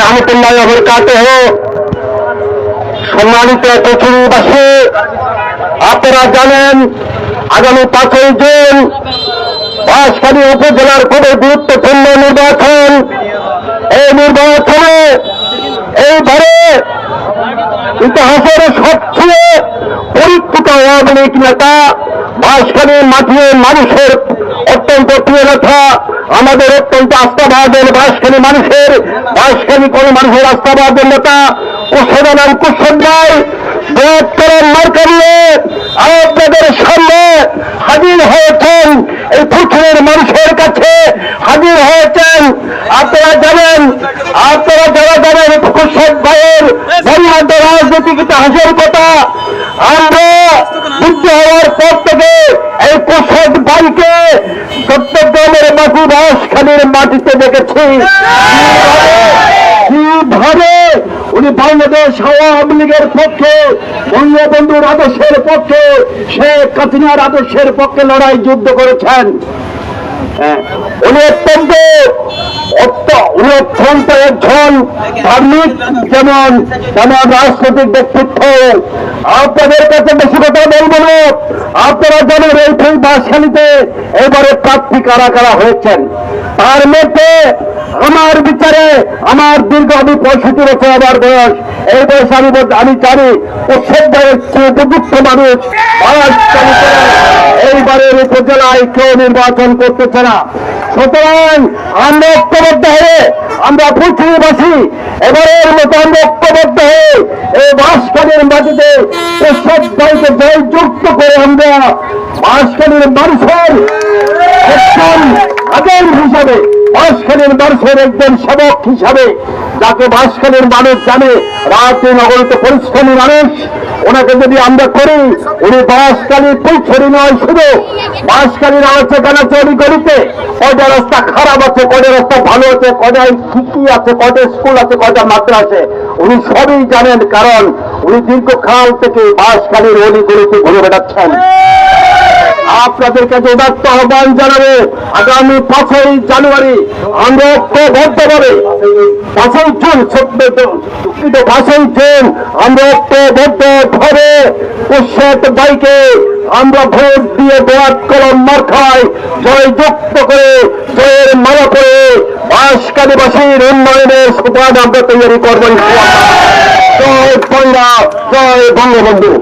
রহমতুল্লাহ বরকাতুহ। সম্মানিত পৃথিবীবাসী, আপনারা জানেন আগামী 5ই জুন বাঁশখালী উপজেলার খুবই গুরুত্বপূর্ণ নির্বাচন। এই নির্বাচনে এইবারে ইতিহাসের সবচেয়ে পরীক্ষিত আওয়ামী লীগ নেতা, বাঁশখালীর মাটির মানুষের অত্যন্ত প্রিয় নেতা, আমাদের অত্যন্ত আস্থাভাজন বাঁশখালী কোন মানুষের আস্থাভাজন নেতা কুশলাম কুশল রায় বৃহত্তর মার্কা নিয়ে আপনাদের সামনে হাজির হয়েছেন, এই পৃথিবীর মানুষের কাছে হাজির হয়েছেন। আপনারা যারা জানেন কুশল ভাইয়ের বন্যাদ রাজনৈতিক ইতিহাসের কথা। আমরা যুদ্ধ হওয়ার পর থেকে এই কুশল ভাইকে চট্টগ্রামের মাটি বাঁশখালীর মাটিতে দেখেছি কিভাবে উনি বাংলাদেশ আওয়ামী লীগের পক্ষে, বঙ্গবন্ধুর আদর্শের পক্ষে, শেখ হাসিনার আদর্শের পক্ষে লড়াই যুদ্ধ করেছেন। উনি অত্যন্ত একজন ধার্মিক যেমন রাজনৈতিক ব্যক্তিত্ব। আপনাদের কাছে বেশি কথা বলবো না, আপনারা জানেন এই বাঁশখালীতে এবারে প্রার্থী কারা কারা হয়েছেন। তার মধ্যে আমার বিচারে আমার দীর্ঘ 65 বছর আমার বয়স, এই বয়সে আমি জানি প্রত্যেকবারের চেয়ে উপযুক্ত মানুষ এইবারের উপজেলায় কেউ নির্বাচন করতেছে না। সুতরাং আমরা ঐক্যবদ্ধ হয়ে, আমরা পৃথিবীবাসী এবারের মতো আমরা ঐক্যবদ্ধ হয়ে এই বাঁশখালীর মাটিতে প্রসাদ ভাইকে জয়যুক্ত করে আমরা বাঁশখালীর মানুষের একজন আদর হিসাবে, বাঁশখালীর মানুষের একজন সেবক হিসাবে, যাকে বাঁশখালীর মানুষ জানে রাজনীতি নগরীতে পরিশ্রমী মানুষ, ওনাকে যদি আমরা করি, উনি বাঁশখালীর পরিচয় নয়, শুধু বাঁশখালীর আছে কানাচে গলিতে কয়টা রাস্তা খারাপ আছে, কয়টা রাস্তা ভালো আছে, কয়টা শিক্ষি আছে, কয়টা স্কুল আছে, কয়টা মাত্রা আছে, উনি সবই জানেন। কারণ উনি দীর্ঘকাল থেকে বাঁশখালীর অলি গলিতে ঘুরে বেড়াচ্ছেন। আপনাদের কাছে উদাত্ত আহ্বান জানাবো, আগামী 5ই জানুয়ারি আমরা ঐক্যবদ্ধভাবে 5ই জুন আমরা ঐক্যবদ্ধভাবে কুশল ভাইকে আমরা ভোট দিয়ে দোয়াত কলম মার্কায় জয়যুক্ত করে, জয়ের মালা করে বাঁশখালীবাসীর উন্নয়নের সোপান আমরা তৈরি করবো। জয় বাংলা, জয় বঙ্গবন্ধু।